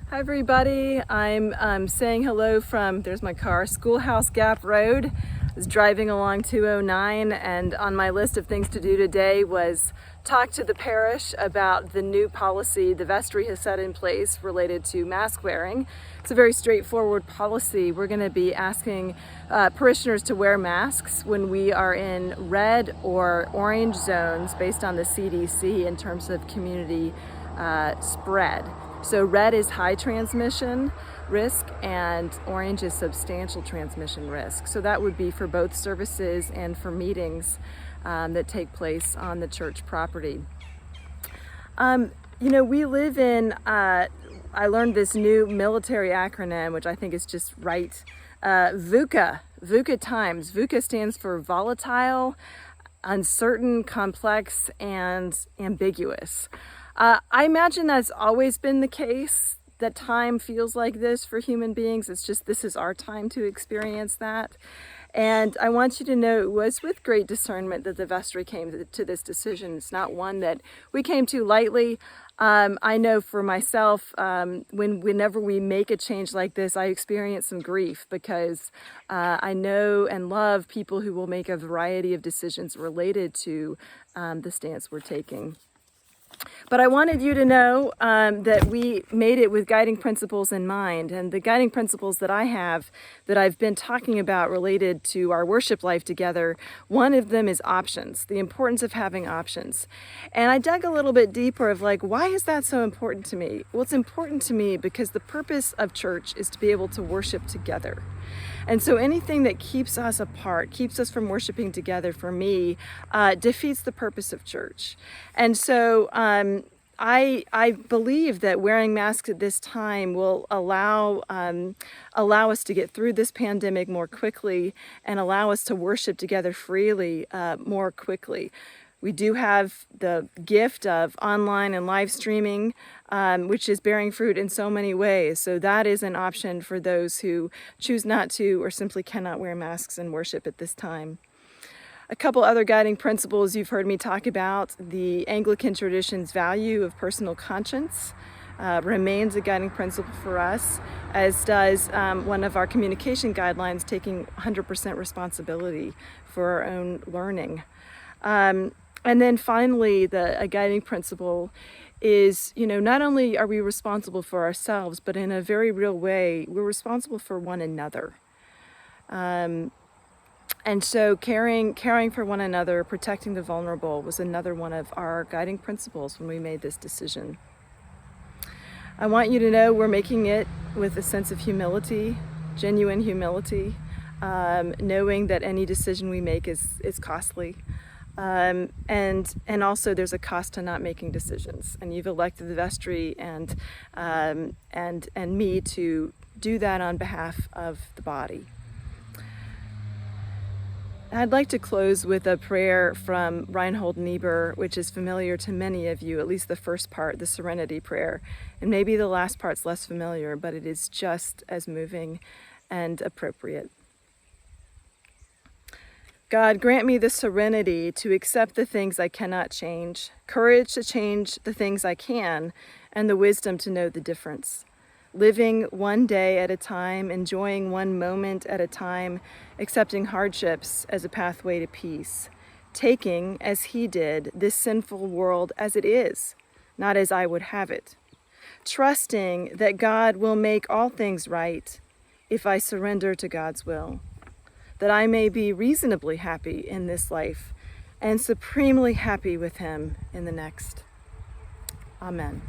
Hi everybody, I'm saying hello from, there's my car, Schoolhouse Gap Road. I was driving along 209 and on my list of things to do today was talk to the parish about the new policy the vestry has set in place related to mask wearing. It's a very straightforward policy. We're going to be asking parishioners to wear masks when we are in red or orange zones based on the CDC in terms of community spread. So red is high transmission risk and orange is substantial transmission risk. So that would be for both services and for meetings that take place on the church property. We live in, I learned this new military acronym, which I think is just right. VUCA times. VUCA stands for volatile, uncertain, complex, and ambiguous. I imagine that's always been the case, that time feels like this for human beings. It's just this is our time to experience that. And I want you to know it was with great discernment that the vestry came to this decision. It's not one that we came to lightly. I know for myself, whenever we make a change like this, I experience some grief because I know and love people who will make a variety of decisions related to the stance we're taking. But I wanted you to know that we made it with guiding principles in mind. And the guiding principles that I have, that I've been talking about related to our worship life together, one of them is options, the importance of having options. And I dug a little bit deeper of why is that so important to me? Well, it's important to me because the purpose of church is to be able to worship together. And so anything that keeps us apart, keeps us from worshiping together, for me, defeats the purpose of church. And so I believe that wearing masks at this time will allow us to get through this pandemic more quickly and allow us to worship together freely more quickly. We do have the gift of online and live streaming, which is bearing fruit in so many ways. So that is an option for those who choose not to or simply cannot wear masks and worship at this time. A couple other guiding principles you've heard me talk about. The Anglican tradition's value of personal conscience remains a guiding principle for us, as does one of our communication guidelines, taking 100% responsibility for our own learning. And then finally, a guiding principle is, not only are we responsible for ourselves, but in a very real way, we're responsible for one another. And so caring for one another, protecting the vulnerable was another one of our guiding principles when we made this decision. I want you to know we're making it with a sense of humility, genuine humility, knowing that any decision we make is costly. And also there's a cost to not making decisions, and you've elected the vestry and me to do that on behalf of the body. I'd like to close with a prayer from Reinhold Niebuhr, which is familiar to many of you, at least the first part, the Serenity Prayer. And maybe the last part's less familiar, but it is just as moving and appropriate. God, grant me the serenity to accept the things I cannot change, courage to change the things I can, and the wisdom to know the difference. Living one day at a time, enjoying one moment at a time, accepting hardships as a pathway to peace. Taking, as he did, this sinful world as it is, not as I would have it. Trusting that God will make all things right if I surrender to God's will. That I may be reasonably happy in this life and supremely happy with him in the next. Amen.